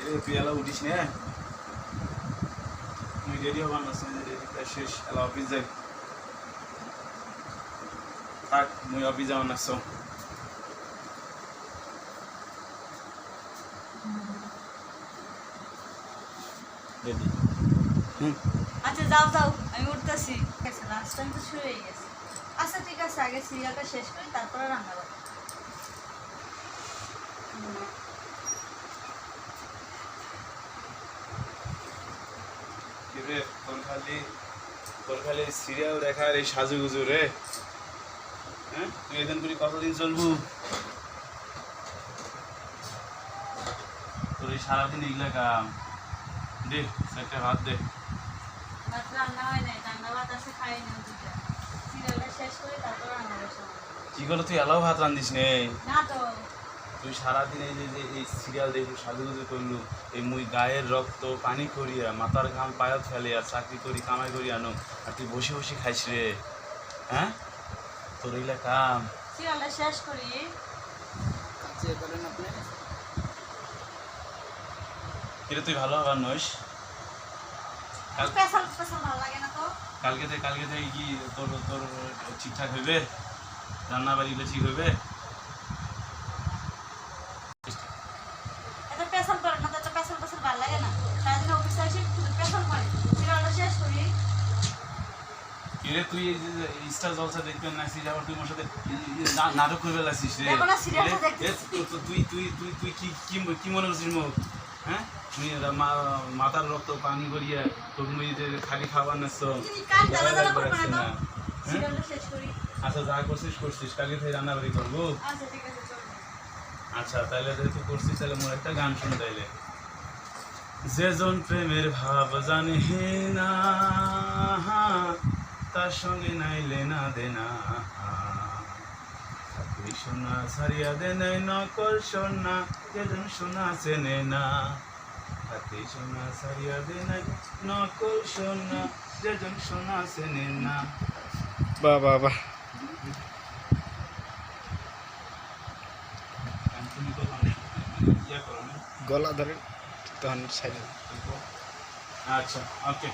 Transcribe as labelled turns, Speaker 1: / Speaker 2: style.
Speaker 1: তুই এলা উঠিস না, তুই রেডি হবার না, শেষ এলা অফিস যাই, থাক মুই অফিস যাওয়ার না। রেডি?
Speaker 2: আচ্ছা যাও যাও, আমি উঠতেছি। লাস্ট টাইম তো শুরু হয়ে গেছে। আচ্ছা ঠিক আছে, আগে সিরিয়ালটা শেষ করি, তারপরে রান্না করবো।
Speaker 1: তোর খালি সিরিয়াল দেখার এই সাজুগুজু রে, হ্যাঁ? তুই এদিন করে কতদিন চলবো? তোর এই সারাদিন এগুলা কাম দে, একটা ভাত দে।
Speaker 2: ভাত রান্না হয় নাই, রান্না ভাত আছে, খাই না দুটা। সিরিয়ালটা শেষ করি, তারপরে রান্না বসাবো।
Speaker 1: কি করলো তুই এলাও ভাত রান্ধিস নে?
Speaker 2: না তো।
Speaker 1: তুই সারাদিন এই যে এই সিরিয়াল দেখলু, সাজুগুজু করলু, এই মুই গায়ের রক্ত পানি করিয়া মাথার ঘাম পায়াত ফেলে আর চাকরি করি কামাই করি আনো, আর তুই বসে বসে খাইস রে, হ্যাঁ? তোর এইগুলা কাম?
Speaker 2: সিরিয়ালটা শেষ করি।
Speaker 1: কিরে তুই ভালো হবার নইস?
Speaker 2: স্পেশাল স্পেশাল ভালো লাগে না তো।
Speaker 1: কালকে থেকে কি তোর তোর ঠিকঠাক হইবে? রান্না বাড়িগুলো ঠিক হইবে?
Speaker 2: এটা স্পেশাল করে না তো, এটা স্পেশাল স্পেশাল ভালো লাগে না। সারাদিন অফিসে এসে স্পেশাল করে। সিরিয়ালটা শেষ করি।
Speaker 1: কিরে তুই এই যে স্টার জলসা দেখবেন না, সিরিয়াল তুই মোর সাথে নাটক করবে লাগছিস রে?
Speaker 2: দেখো না সিরিয়ালটা দেখতেছি।
Speaker 1: তুই কি মনে করছিস মুখ, হ্যাঁ? তুই মাথার রক্ত পানি করিয়া তোর মুই যে খালি খাবার নাচ্ছ,
Speaker 2: কাজ জ্বালা জ্বালা করবে না তো।
Speaker 1: হ্যাঁ?
Speaker 2: সিরিয়ালটা শেষ করি।
Speaker 1: আচ্ছা যা করছিস কালকে থেকে রান্না বাড়ি করবো।
Speaker 2: আচ্ছা ঠিক আছে, চলবে।
Speaker 1: আচ্ছা তাহলে যেহেতু করছিস, তাহলে মোর একটা গান শুনে তাইলে। যেজন প্রেমের ভাব জানে না, তার সঙ্গে নাইলে না দেনা, তুই সোনা ছাড়িয়া দে নাই নকল সোনা, যেজন সোনা চেনে না, তুই সোনা ছাড়িয়া দে নাই নকল সোনা, যেজন সোনা চেনে না।
Speaker 3: বাহ বাহ বাহ,
Speaker 1: তুমি তো ইয়া করো না,
Speaker 3: গলা ধরে তখন সাইড।
Speaker 1: আচ্ছা ওকে।